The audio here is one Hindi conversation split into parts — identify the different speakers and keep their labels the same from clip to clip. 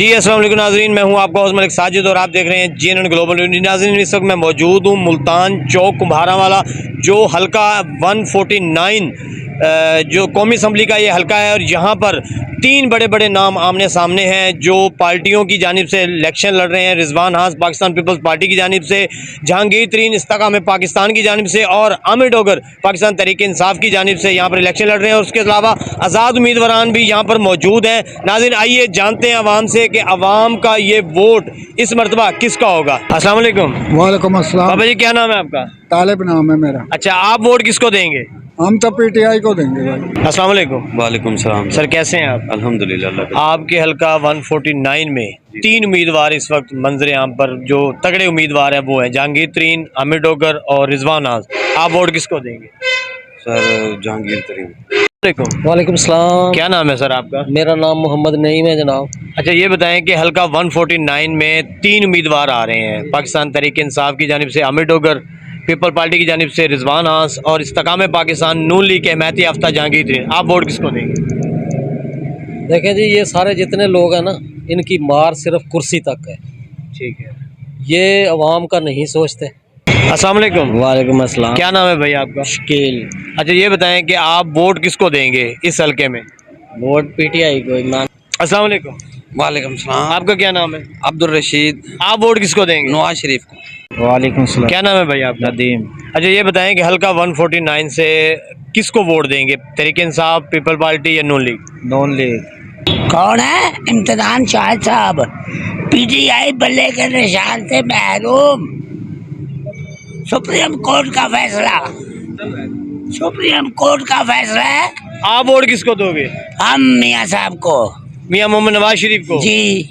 Speaker 1: जी अस्सलाम वालेकुम नाज़रीन, मैं हूं आपका होस्ट मलिक साजिद और आप देख रहे हैं जीएनएन ग्लोबल न्यूज़। नाज़रीन, इस वक्त मैं मौजूद हूं मुल्तान चौक कुम्हारा वाला, जो हल्का 149 जो कौमी असम्बली का ये हल्का है। और यहाँ पर तीन बड़े बड़े नाम आमने सामने हैं जो पार्टियों की जानिब से इलेक्शन लड़ रहे हैं। रिजवान हास पाकिस्तान पीपल्स पार्टी की जानिब से, जहांगीर तरीन इस्तेकाम पाकिस्तान की जानिब से और आमिर डोगर पाकिस्तान तहरीक इंसाफ की जानिब से यहाँ पर इलेक्शन लड़ रहे हैं। और उसके अलावा आज़ाद उम्मीदवारान भी यहाँ पर मौजूद हैं। नाज़रीन, आइए जानते हैं आवाम से कि आवाम का ये वोट इस मरतबा किसका होगा। अस्सलाम वालेकुम।
Speaker 2: वालेकुम अस्सलाम।
Speaker 1: बाबा जी, क्या नाम है आपका?
Speaker 2: तालिब नाम है मेरा।
Speaker 1: अच्छा, आप वोट किसको देंगे?
Speaker 2: हम तो पीटीआई को देंगे भाई।
Speaker 1: अस्सलाम वालेकुम।
Speaker 3: वालेकुम सलाम
Speaker 1: सर, कैसे हैं आप?
Speaker 3: अल्हम्दुलिल्लाह।
Speaker 1: आपके हल्का 149 में तीन उम्मीदवार इस वक्त मंजर आम पर जो तगड़े उम्मीदवार हैं वो हैं जहांगीर तरीन, आमिर डोगर और रिजवान हास। आप वोट किसको देंगे?
Speaker 3: सर जहांगीर तरीन।
Speaker 4: वालेकुम सलाम।
Speaker 1: क्या नाम है सर आपका?
Speaker 4: मेरा नाम मोहम्मद नईम है जनाब।
Speaker 1: अच्छा, ये बताएं कि हल्का 149 में तीन उम्मीदवार आ रहे हैं। पाकिस्तान तहरीक इंसाफ की जानिब से आमिर डोगर, पीपल पार्टी की जानिब से रिजवान हास और इस्तेकाम पाकिस्तान नून लीग के हिमायती याफ्ता जहांगीर तरीन। आप वोट किसको देंगे?
Speaker 4: देखें जी, ये सारे जितने लोग हैं ना, इनकी मार सिर्फ कुर्सी तक है।
Speaker 1: ठीक है।
Speaker 4: ये अवाम का नहीं सोचते।
Speaker 1: अस्सलाम वालेकुम।
Speaker 4: वालेकुम अस्सलाम।
Speaker 1: क्या नाम है भाई आपका?
Speaker 4: शकील।
Speaker 1: अच्छा, ये बताएं कि आप वोट किसको देंगे इस हल्के में?
Speaker 4: वोट पीटीआई को। इमरान।
Speaker 1: अस्सलाम वालेकुम।
Speaker 3: वालेकुम सलाम।
Speaker 1: आपका क्या नाम है?
Speaker 3: अब्दुल रशीद।
Speaker 1: आप वोट किसको देंगे?
Speaker 3: नवाज शरीफ को।
Speaker 2: वालेकुम सलाम।
Speaker 1: क्या नाम है भाई आपका?
Speaker 3: नदीम।
Speaker 1: अच्छा, ये बताएं कि हल्का 149 से किसको वोट देंगे? तहरीक इंसाफ, पीपल पार्टी या नून लीग?
Speaker 3: Non league.
Speaker 5: कौन है? इम्तिहान शाहिद साहब। पीटीआई बल्ले के निशान से महरूम। सुप्रीम कोर्ट का फैसला, सुप्रीम कोर्ट का फैसला है।
Speaker 1: आप वोट किसको दोगे?
Speaker 5: हम मियाँ साहब को।
Speaker 1: मियां मोहम्मद नवाज शरीफ को?
Speaker 5: जी।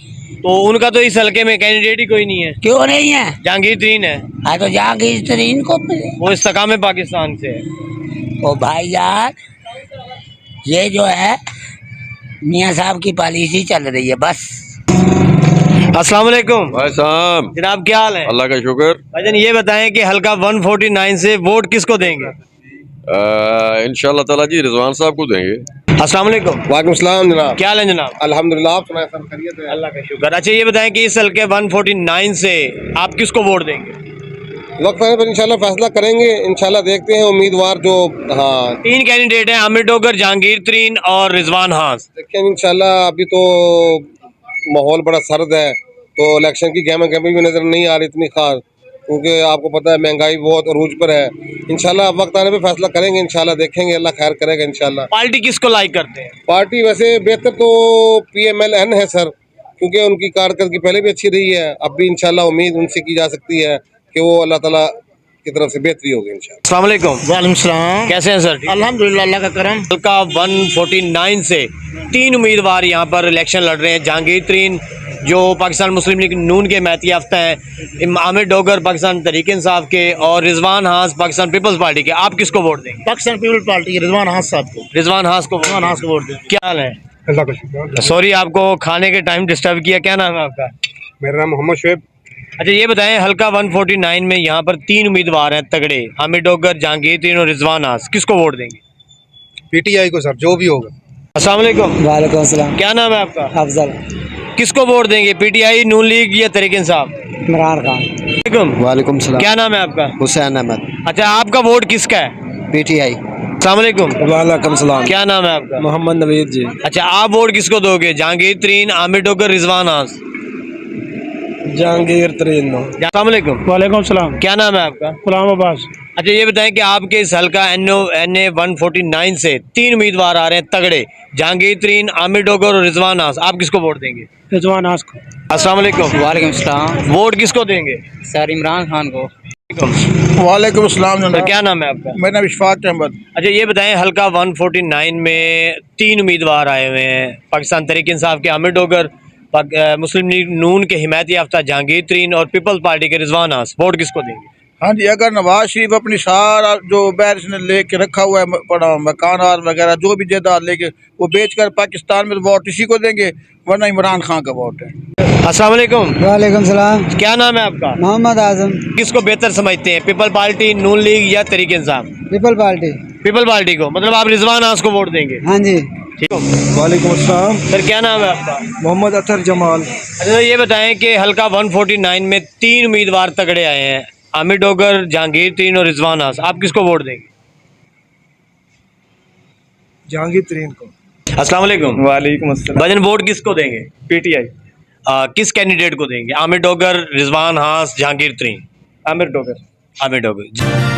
Speaker 1: तो उनका तो इस हल्के में कैंडिडेट ही कोई नहीं है।
Speaker 5: क्यों नहीं है?
Speaker 1: जहांगीर तरीन है।
Speaker 5: हाँ, तो जहांगीर तरीन को मिले।
Speaker 1: वो इस्तेकाम पाकिस्तान से है।
Speaker 5: ओ भाई यार, ये जो है मियाँ साहब की पॉलिसी चल रही है बस।
Speaker 1: अस्सलाम वालेकुम
Speaker 3: भाई साहब,
Speaker 1: जनाब, क्या हाल है?
Speaker 3: अल्लाह का शुक्र।
Speaker 1: भाईजान, ये बताएं कि हल्का 149 से वोट किसको देंगे?
Speaker 3: इंशाल्लाह ताला जी रिजवान साहब को देंगे।
Speaker 1: अस्सलाम वालेकुम।
Speaker 2: वालेकुम सलाम जनाब।
Speaker 1: क्या हाल है जनाब?
Speaker 2: अल्हम्दुलिल्लाह। आप सुनाए सब खैरियत है?
Speaker 1: अल्लाह का शुक्र। अच्छा, ये बताएं कि इस हल्के 149 से आप किसको वोट देंगे?
Speaker 2: वक्त आने पर इंशाल्लाह फैसला करेंगे। इंशाल्लाह देखते हैं उम्मीदवार जो। हाँ,
Speaker 1: तीन कैंडिडेट हैं, आमिर डोगर, जहांगीर तरीन और रिजवान हास।
Speaker 2: देखिए इंशाल्लाह अभी तो माहौल बड़ा सर्द है, तो इलेक्शन की गहमा गहमी भी नजर नहीं आ रही इतनी खास, क्योंकि आपको पता है महंगाई बहुत अरूज पर है। इंशाल्लाह वक्त आने पे फैसला करेंगे। इंशाल्लाह देखेंगे, अल्लाह खैर करेगा इंशाल्लाह।
Speaker 1: पार्टी किसको लाइक करते हैं?
Speaker 2: पार्टी वैसे बेहतर तो PMLN है सर, क्योंकि उनकी कारकर्दगी पहले भी अच्छी रही है। अब भी इंशाल्लाह उम्मीद उनसे की जा सकती है कि वो अल्लाह ताला की तरफ से बेहतरी होगी इंशाल्लाह।
Speaker 1: अस्सलाम वालेकुम।
Speaker 4: वालेकुम सलाम।
Speaker 1: कैसे हैं सर?
Speaker 4: अल्हम्दुलिल्लाह, अल्लाह का करम।
Speaker 1: हल्का 149 से तीन उम्मीदवार यहाँ पर इलेक्शन लड़ रहे हैं। जहांगीर तरीन जो पाकिस्तान मुस्लिम लीग नून के हिमायती याफ्ता हैं, आमिर डोगर पाकिस्तान तहरीक इंसाफ के और रिजवान हास पाकिस्तान पीपल्स पार्टी के। आप किसको वोट देंगे?
Speaker 4: पाकिस्तान पीपल्स पार्टी रिजवान हास साहब को।
Speaker 1: रिजवान हास को
Speaker 4: वोट दें।
Speaker 1: क्या हाल है?
Speaker 2: अल्लाह का शुक्र।
Speaker 1: सॉरी, आपको खाने के टाइम डिस्टर्ब किया। क्या नाम है आपका?
Speaker 2: मेरा नाम मोहम्मद शुएब।
Speaker 1: अच्छा, ये बताएं हल्का 149 में यहाँ पर तीन उम्मीदवार हैं तगड़े, आमिर डोगर, जहांगीर तरीन और रिजवान हास। किसको वोट देंगे?
Speaker 2: PTI को सर, जो भी होगा।
Speaker 1: अस्सलाम वालेकुम।
Speaker 4: वालेकुम सलाम।
Speaker 1: क्या नाम है आपका?
Speaker 4: अफजल।
Speaker 1: किसको वोट देंगे? PTI, नून लीग या तहरीक इंसाफ?
Speaker 4: इमरान खान।
Speaker 1: वालेकुम।
Speaker 3: वालेकुम सलाम।
Speaker 1: क्या नाम है आपका?
Speaker 3: हुसैन अहमद।
Speaker 1: अच्छा, आपका वोट किसका है?
Speaker 3: PTI।
Speaker 1: अस्सलाम वालेकुम।
Speaker 3: वालेकुम सलाम।
Speaker 1: क्या नाम है आपका?
Speaker 3: मोहम्मद नवीद जी।
Speaker 1: अच्छा, आप वोट किसको दोगे? जहांगीर तरीन, आमिर डोगर, रिजवान हास?
Speaker 3: जहांगीर तरीन।
Speaker 1: अस्सलाम वालेकुम।
Speaker 4: वालेकुम सलाम।
Speaker 1: क्या नाम है आपका?
Speaker 4: गुलाम अब्बास।
Speaker 1: अच्छा, ये बताएं कि आपके इस हल्का NA 149 से तीन उम्मीदवार आ रहे हैं तगड़े, जहांगीर तरीन, आमिर डोगर और रिजवान हास। आप किसको वोट देंगे?
Speaker 4: रिजवान हास को।
Speaker 1: अस्सलाम वालेकुम।
Speaker 4: वालेकुम सलाम।
Speaker 1: वोट किसको देंगे?
Speaker 4: सर इमरान खान को।
Speaker 2: वालेकुम सलाम।
Speaker 1: सर, क्या नाम है आपका?
Speaker 2: मेरा नाम इशफाक अहमद।
Speaker 1: अच्छा, ये बताएं हल्का 149 में तीन उम्मीदवार आए हुए हैं, पाकिस्तान तहरीक इंसाफ के आमिर डोगर, मुस्लिम लीग नून के हिमायती याफ्ता जहांगीर तरीन और पीपल्स पार्टी के रिजवान हास। वोट किसको देंगे?
Speaker 2: हाँ जी, अगर नवाज शरीफ अपनी सारा जो बैरिस ने लेके रखा हुआ है, बड़ा मकान वगैरह जो भी जायदाद लेके वो बेचकर पाकिस्तान में, वोट इसी को देंगे, वरना इमरान खान का वोट है।
Speaker 1: अस्सलाम वालेकुम।
Speaker 4: वालेकुम सलाम।
Speaker 1: क्या नाम है आपका?
Speaker 4: मोहम्मद आजम।
Speaker 1: किसको बेहतर समझते हैं, पीपल पार्टी, नून लीग या Tehreek Insaf?
Speaker 4: People Party.
Speaker 1: People Party को। मतलब आप रिजवान हास को वोट देंगे?
Speaker 4: हाँ जी।
Speaker 1: ठीक हो
Speaker 6: वालेकुम अस्सलाम।
Speaker 1: सर क्या नाम है आपका?
Speaker 6: मोहम्मद अतर जमाल।
Speaker 1: अच्छा ये बताएं कि हल्का 149 में 3 उम्मीदवार तगड़े आए हैं, आमिर डोगर, जहांगीर तरीन और रिजवान हास, आप किसको वोट देंगे?
Speaker 6: जहांगीर तरीन को।
Speaker 1: अस्सलाम वालेकुम।
Speaker 6: वालेकुम अस्सलाम।
Speaker 1: भजन वोट किसको देंगे?
Speaker 6: पीटीआई।
Speaker 1: किस कैंडिडेट को देंगे? आमिर डोगर, रिजवान हास, जहांगीर तरीन?
Speaker 6: आमिर डोगर।
Speaker 1: आमिर डोगर।